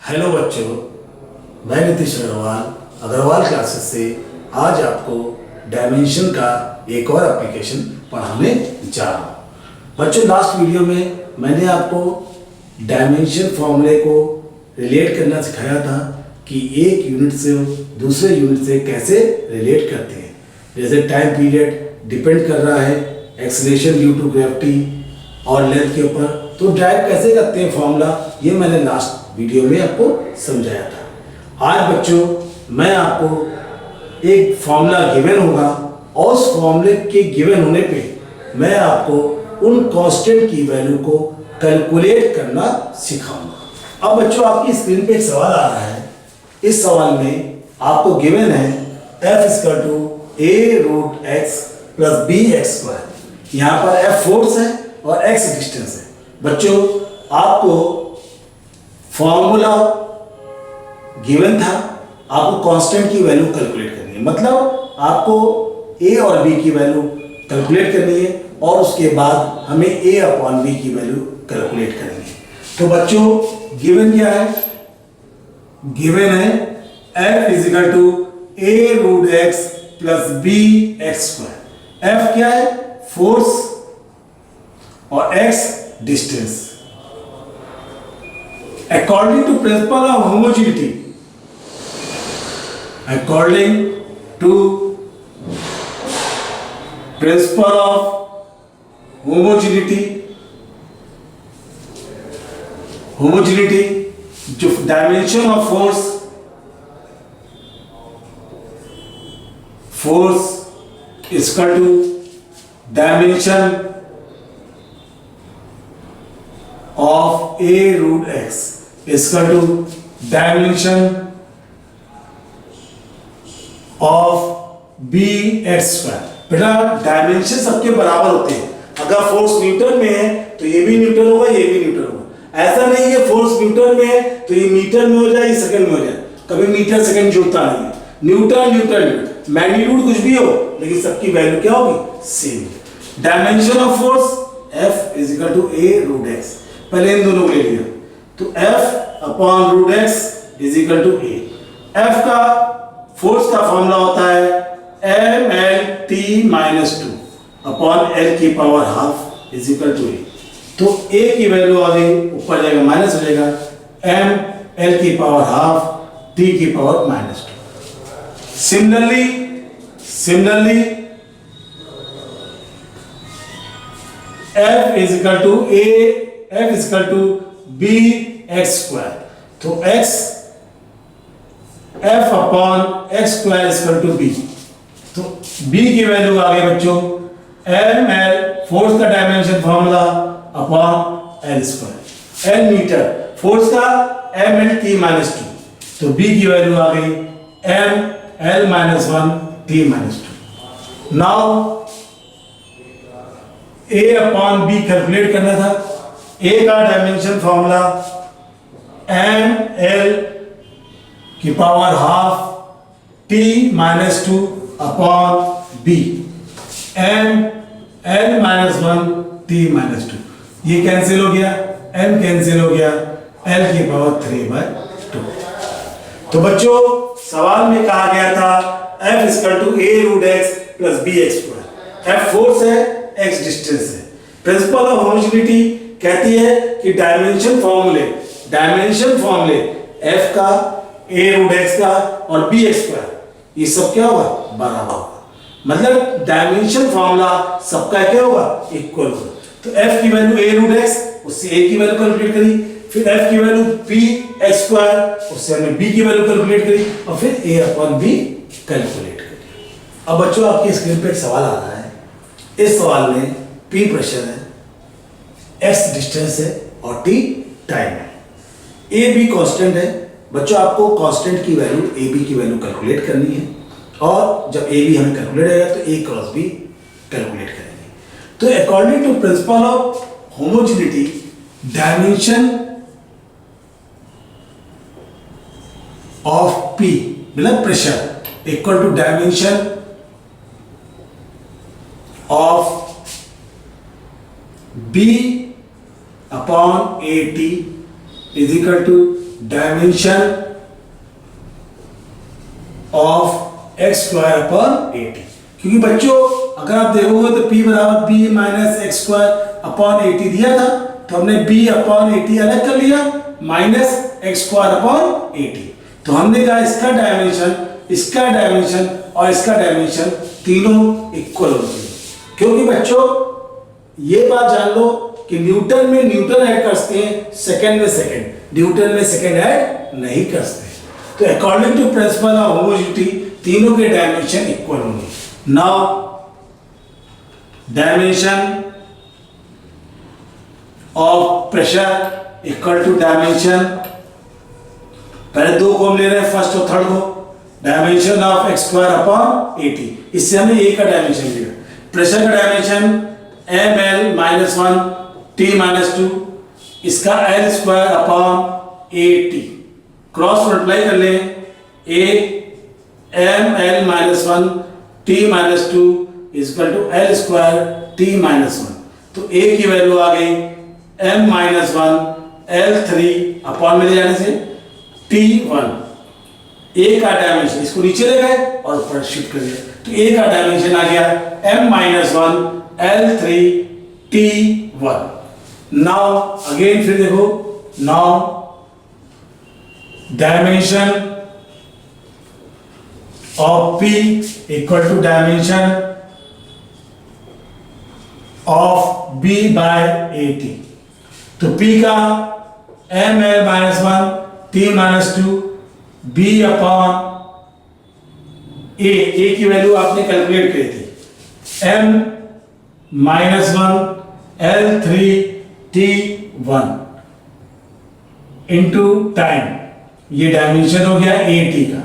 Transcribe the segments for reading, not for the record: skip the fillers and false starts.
Hello बच्चों, मैं Nitish Agarwal classes से आज आपको डायमेंशन का एक और एप्लीकेशन पढ़ाने जा रहा हूँ। बच्चों, लास्ट वीडियो में मैंने आपको डायमेंशन फॉर्मूले को रिलेट करना सिखाया था कि एक यूनिट से दूसरे यूनिट से कैसे रिलेट करते हैं। जैसे टाइम पीरियड डिपेंड कर रहा है एक्सेलरेशन ड्यू टू ग्रेविटी और लेंथ के ऊपर, तो डायरेक्ट कैसे करते हैं फॉर्मूला, ये मैंने लास्ट वीडियो में आपको समझाया था। आज बच्चों मैं आपको एक फॉर्मूला गिवन होगा और उस फॉर्मूले के गिवन होने पे मैं आपको उन कांस्टेंट की वैल्यू को कैलकुलेट करना सिखाऊंगा। अब बच्चों, आपकी स्क्रीन पे एक सवाल आ रहा है। इस सवाल में आपको गिवन है f = a√x + bx²। यहाँ पर f फोर्स है और x डिस्टेंस है। बच्चों, आपको फॉर्मूला गिवन था, आपको कांस्टेंट की वैल्यू कैलकुलेट करनी है। मतलब आपको a और b की वैल्यू कैलकुलेट करनी है और उसके बाद हमें a/b की वैल्यू कैलकुलेट करनी है। तो बच्चों, गिवन क्या है? गिवन है f = a√x + bx²। f क्या है? फोर्स और x distance. According to principle of homogeneity, according to principle of homogeneity, जो dimension of force equal to dimension of a√x equal to dimension of bx²। बेटा, dimension सबके बराबर होते हैं। अगर फोर्स न्यूटन में है तो ये भी न्यूटन होगा, ये भी न्यूटन होगा। ऐसा नहीं है फोर्स न्यूटन में है तो ये मीटर में हो जाए, ये सेकंड में हो जाए। कभी मीटर सेकंड जुड़ता नहीं है। न्यूटन मैग्नीट्यूड कुछ भी हो, लेकिन सबकी वैल्यू क्या होगी? Same. Dimension of force F = a√x। पहले इन दोनों को ले लिया तो F/√x = a। F का फोर्स का फॉर्मूला होता है mLT-2 अपॉन L की पावर हाफ = a। तो a की वैल्यू आ गई, ऊपर जाएगा माइनस हो जाएगा, mL की पावर हाफ t की पावर -2। Similarly F = bx²। तो F/x² b। तो b की वैल्यू आ गई बच्चों mL, फोर्स का dimension formula, upon L²। L metre, force का mLT-2। तो b की वैल्यू आ गई mL-1T-2। नाउ a/b कैलकुलेट करना था। a का डायमेंशन फॉर्मूला mL की power half T-2 upon b mL-1T-2। ये कैंसिल हो गया, m कैंसिल हो गया, L की पावर 3/2। तो बच्चों, सवाल में कहा गया था f = a√x + bx²। f force है, x डिस्टेंस है। प्रिंसिपल ऑफ होमोजेनिटी कहती है कि डायमेंशन फॉर्मूले f का, a√x का और bx², ये सब क्या होगा? बराबर होगा। मतलब डायमेंशन फॉर्मूला सबका क्या होगा? इक्वल होगा। तो f की वैल्यू a√x, उससे a की वैल्यू कैलकुलेट करी, फिर f की वैल्यू bx², उससे हमने b की वैल्यू कैलकुलेट करी, और फिर a/b कैलकुलेट करी। अब बच्चों, आपकी स्क्रीन पे एक सवाल आ रहा है। इस सवाल में P प्रेशर है, x डिस्टेंस है और T टाइम है। A B कांस्टेंट है। बच्चों, आपको कांस्टेंट की वैल्यू A B की वैल्यू कैलकुलेट करनी है, और जब A B हमें कैलकुलेट आएगा तो A क्रॉस B कैलकुलेट करेंगे। तो according to principle of homogeneity, dimension of P मतलब pressure equal to dimension of B/AT is equal to dimension of x square upon A T. क्योंकि बच्चों अगर आप देखोगे तो p बराबर B minus x square upon A T दिया था, तो हमने b अपॉन ए टी अलग कर लिया minus x square upon A T. तो हमने कहा इसका डायमेंशन और इसका डायमेंशन तीनों इक्वल होते हैं। क्योंकि बच्चों ये बात जान लो कि न्यूटन में न्यूटन ऐड करते हैं, सेकंड में सेकंड, न्यूटन में सेकंड ऐड नहीं करते। तो according to principle of homogeneity तीनों के डायमेंशन इक्वल होंगे। Now dimension of pressure equal to dimension, पहले दो को हम ले रहे हैं, फर्स्ट और थर्ड को, dimension of x square upon A T. इससे हमने ए का डायमेंशन लिया। प्रेशर का dimension M L minus one T minus two, इसका L square upon A T, cross multiply कर लें, A M L minus one T minus two is equal to L square T minus one. तो A की value आ गई M minus one L three upon में ले जाने से टी वन। ए का डायमेंशन, इसको नीचे ले गए और ऊपर शिफ्ट कर दिया, तो ए का डायमेंशन आ गया M minus one L three T one. Now again फिर देखो, now dimension of P equal to dimension of B by A T. तो P का M L minus one T minus two B upon A की value आपने calculate करी थी, M minus one L three T one into time, ये dimension हो गया A T का।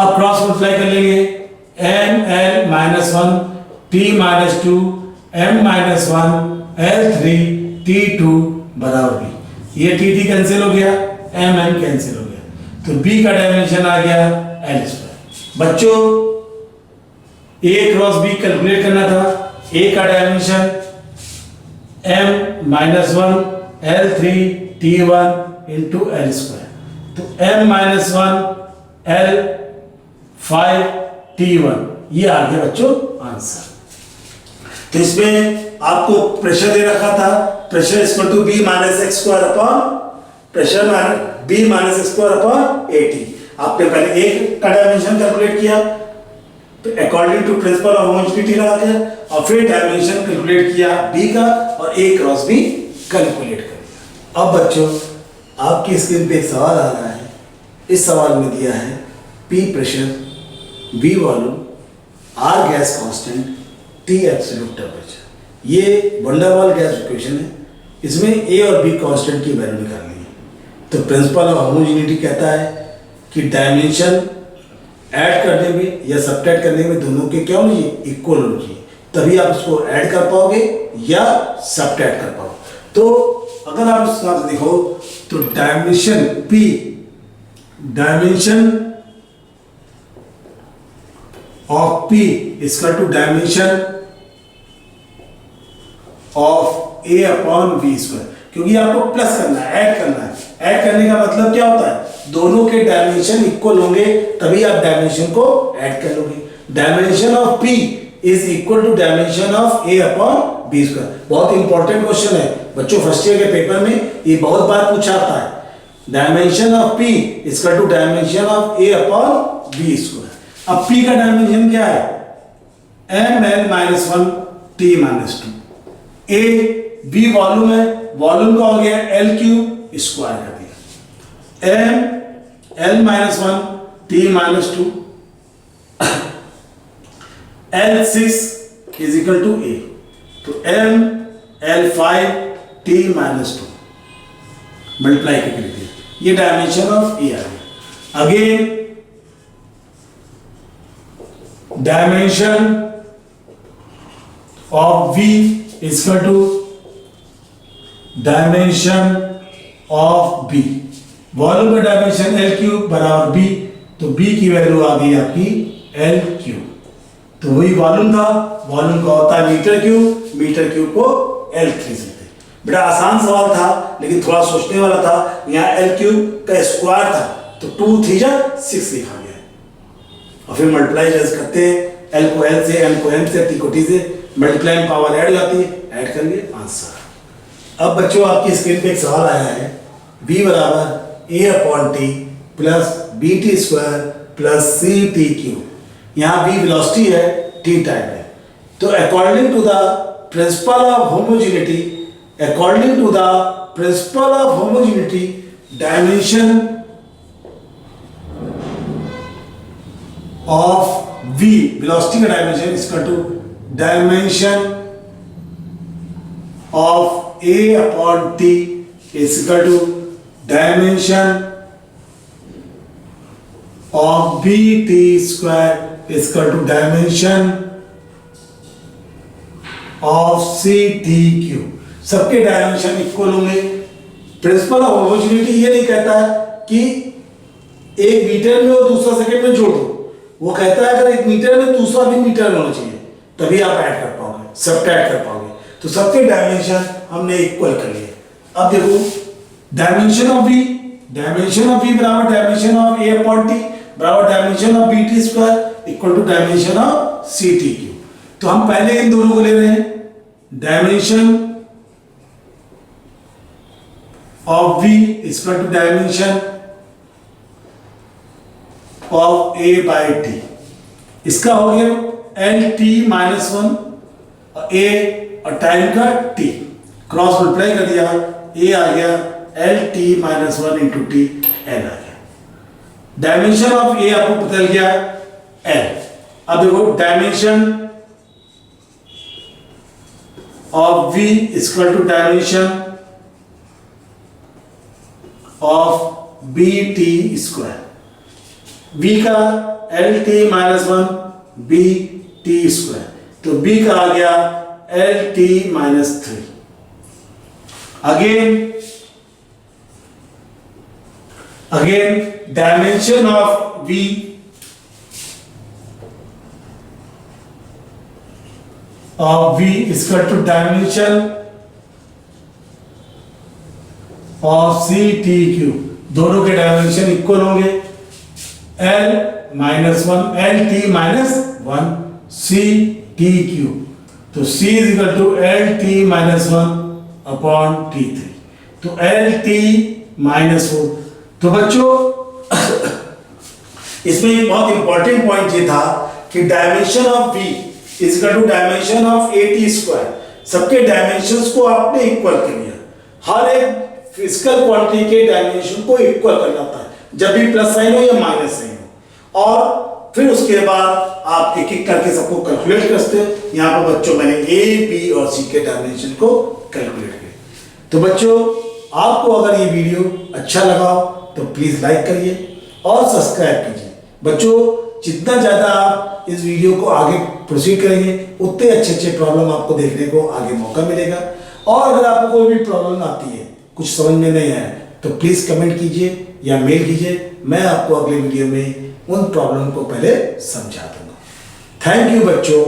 अब क्रॉस मल्टीप्लाई कर लेंगे, M L minus one T minus two M minus one L three T two बराबर बी। ये टी टी कैंसिल हो गया, एम एम कैंसिल हो गया, तो बी का डायमेंशन आ गया एल स्क्वायर। बच्चों ए क्रॉस बी कैलकुलेट करना था, ए का dimension M minus one L three T one into L square, तो M minus one L five T one, ये आ गया बच्चों आंसर। तो इसमें आपको प्रेशर दे रखा था, pressure equal to B minus x square upon pressure B minus x square upon A T. आपने पहले ए का डायमेंशन कैलकुलेट किया, तो according to principle of homogeneity लगा दिया, और फिर डायमेंशन कैलकुलेट किया बी का और ए क्रॉस बी कैलकुलेट कर दिया। अब बच्चों आपकी स्क्रीन पे एक सवाल आ रहा है। इस सवाल में दिया है P pressure, V volume, R gas constant, T absolute temperature. ये वंडरवॉल गैस इक्वेशन है, इसमें A और B कांस्टेंट की वैल्यू निकालनी है। तो प्रिंसिपल ऑफ होमोजेनिटी कहता है कि डायमेंशन ऐड करने में या सब्ट्रैक्ट करने में दोनों के क्या होनी चाहिए, इक्वल होनी चाहिए, तभी आप इसको ऐड कर पाओगे या सब्ट्रैक्ट कर पाओगे। तो अगर आप इस बात देखो तो dimension P, dimension of P equal to dimension of A upon V square, क्योंकि आपको प्लस करना है, ऐड करना है। ऐड करने का मतलब क्या होता है, दोनों के डायमेंशन इक्वल होंगे तभी आप डायमेंशन को ऐड कर लोगे। Dimension of P is equal to dimension of A upon B square. बहुत इंपॉर्टेंट क्वेश्चन है बच्चों, फर्स्ट ईयर के पेपर में ये बहुत बार पूछा आता है। Dimension of P equal to dimension of A upon B square. अब P का डायमेंशन क्या है, M L minus one T minus two. A B volume है, वॉल्यूम का हो गया एल क्यूब, स्क्वायर कर दिया, M L minus one T minus two L six is equal to A, तो M L five T minus two multiply करके लिख दिया, ये डायमेंशन ऑफ ए आ गया। Again dimension of V is equal to dimension of B, volume का dimension L cube बराबर B, तो B की वैल्यू आ गई आपकी L क्यूब। तो वही वॉल्यूम था, वॉल्यूम का होता है मीटर क्यूब को L3 से। बेटा आसान सवाल था लेकिन थोड़ा सोचने वाला था। यहाँ एल क्यूब का स्क्वायर था तो 2 3 जा 6 लिखा गया और फिर मल्टीप्लाई जैसे करते हैं, एल को एल से, एम को एम से, टी को टी से, मल्टीप्लाई पावर ऐड हो जाती है, ऐड कर लिए आंसर। अब बच्चों आपकी स्क्रीन पे एक सवाल आया है, v बराबर a upon T plus B T square plus C T cube. यहाँ v वेलोसिटी है, t टाइम है। तो according to the principle of homogeneity, according to the principle of homogeneity, dimension of v, velocity का dimension is equal to dimension of a upon t is equal to dimension of b t square is equal to dimension of c t cube। सबके dimension equal होंगे। Principal of homogeneity ये नहीं कहता है कि एक metre में और दूसरा सेकंड में जोड़ दो, वो कहता है अगर एक मीटर में दूसरा भी मीटर में होना चाहिए तभी आप ऐड कर पाओगे, सब्ट्रैक्ट कर पाओगे। तो सबके डायमेंशन हमने इक्वल कर लिए। अब देखो डायमेंशन ऑफ v बराबर dimension of a upon t बराबर dimension of b t square equal to dimension of c t cube. तो हम पहले इन दोनों को ले रहे हैं, dimension of v is equal to dimension of a by t। इसका हो गया l t माइनस 1 a और टाइम का t, क्रॉस मल्टीप्लाई कर दिया, a आ गया l t minus 1 into T, l आ गया। डायमेंशन ऑफ a आपको बदल गया l। अब देखो dimension of v is equal to dimension of B T square, b का L T minus 1 B T square, तो b का आ गया L T minus 3। Again dimension of v is equal to dimension और C T Q, दोनों के dimension equal होंगे। L minus 1 L T minus 1 C T Q, तो C is equal to L T minus 1 upon T 3, तो L T minus 4। तो बच्चों इसमें एक बहुत इंपॉर्टेंट पॉइंट ये था कि dimension of v is equal to dimension of A T square. सबके डायमेंशंस को आपने इक्वल कर लिया। हर एक फिजिकल क्वांटिटी के डायमेंशन को इक्वल करना होता है जब भी प्लस साइन हो या माइनस साइन हो, और फिर उसके बाद आप एक एक करके सबको कैलकुलेट करते हो। यहाँ पर बच्चों मैंने ए बी और सी के डायमेंशन को कैलकुलेट किया। तो बच्चों आपको अगर ये वीडियो अच्छा लगा हो तो प्लीज लाइक करिए और सब्सक्राइब कीजिए। बच्चों जितना ज्यादा आप इस वीडियो को आगे प्रोसीड करेंगे उतने अच्छे अच्छे प्रॉब्लम आपको देखने को आगे मौका मिलेगा। और अगर आपको कोई भी प्रॉब्लम आती है, कुछ समझ में नहीं आया, तो प्लीज कमेंट कीजिए या मेल कीजिए, मैं आपको अगले वीडियो में उन प्रॉब्लम को पहले समझा दूंगा। थैंक यू बच्चों।